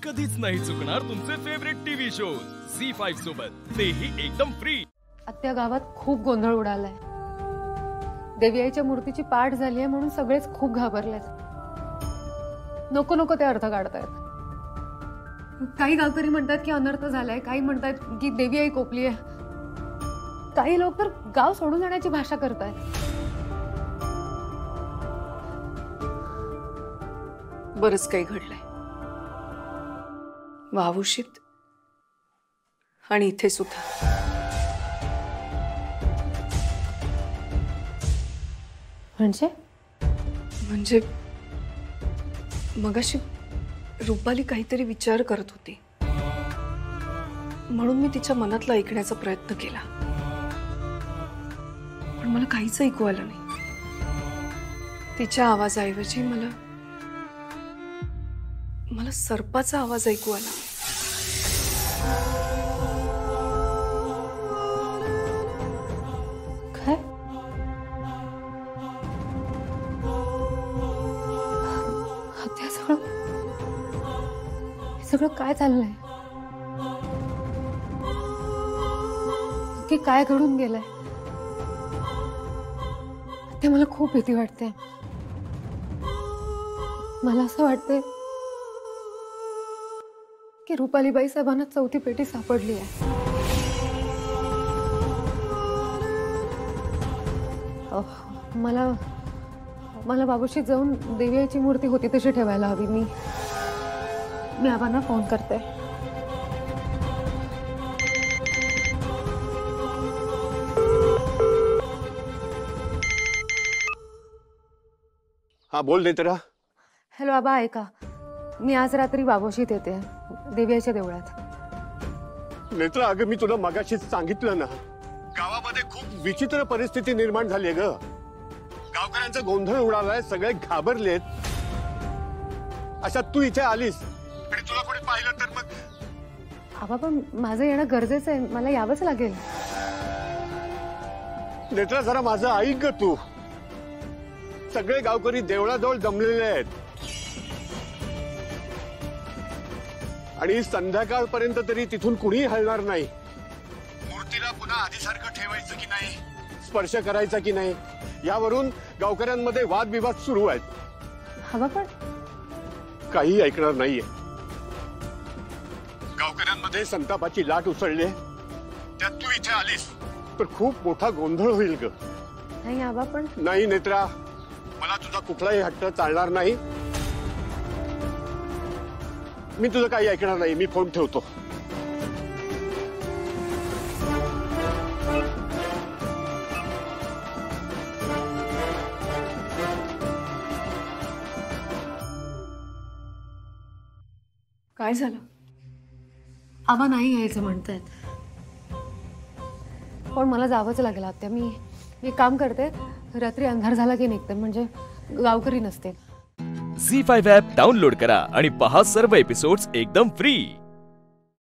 कधीच नाही चुकणार तुमचे फेवरेट टीव्ही शोज झी5 सोबत, तेही एकदम फ्री। आत्या गावात खूप गोंधळ उडालाय। देवी आईच्या मूर्तीची पाठ झाली आहे म्हणून सगळेच खूप घाबरलेत। नको नको ते अर्थ काढतायत। काही गावकरी म्हणतात की अनर्थ झालाय, काही म्हणतात की देवी आई कोपली आहे, काही लोक तर गाव सोडून जाण्याची भाषा करतायत। बरंच काही घडलंय वावुशीत आणि इथे सुद्धा। म्हणजे मगाशी रूपाली काहीतरी विचार करत होती म्हणून मी तिच्या मनातलं ऐकण्याचा प्रयत्न केला, पण मला काहीच ऐकू आलं नाही। तिच्या आवाजाऐवजी मला सर्पाचा आवाज ऐकू आला। काय? सगळं काय चाललंय? की काय घडून गेलंय? ते मला खूप भीती वाटते। मला असं वाटतंय की रुपालीबाई साहेबांना चौथी पेटी सापडली आहे। मला बाबूशी जाऊन देवी आईची मूर्ती होती तशी ठेवायला हवी। मी आबांना फोन करते। हाँ बोल नेत्रा। हॅलो आबा, ऐका, मी आज रात्री बाबूशीत येते देवी आईच्या देवळात। नेत्रा, अगं मी तुला मगाशीच सांगितलं ना, गावामध्ये खूप विचित्र परिस्थिती निर्माण झाली ग। गावकऱ्यांचा गोंधळ उडालाय, सगळे घाबरलेत। अशा तू इथे आलीस आणि तुला कोणी पाहिलं तर मग? आबा पण माझं येणं गरजेचं आहे, मला यावंच लागेल। नेत्रा जरा माझं ऐक ग तू। सगळे गावकरी देवळाजवळ जमलेले आहेत आणि संध्याकाळपर्यंत तरी तिथून कुणी हलणार नाही। मूर्तीला पुन्हा आधीसारखं ठेवायचं की नाही, स्पर्श करायचा की नाही, यावरून गावकऱ्यांमध्ये वादविवाद सुरू आहेत। हवा पण काही ऐकणार नाहीये। गावकऱ्यांमध्ये संतापाची लाट उसळली, त्यात तू इथे आलीस तर खूप मोठा गोंधळ होईल ग। नाही आबा पण नाही नेत्रा, मला तुझा कुठलाही हट्ट चालणार नाही। मी तुझं काही ऐकणार नाही। मी फोन ठेवतो। काय झालं? आबा नाही यायचं म्हणतायत, पण मला जावंच लागेल आत्या। मी काम करते, रात्री अंधार झाला की निघते, म्हणजे गावकरी नसते। झी5 ॲप डाउनलोड करा आणि पहा सर्व एपिसोड्स एकदम फ्री।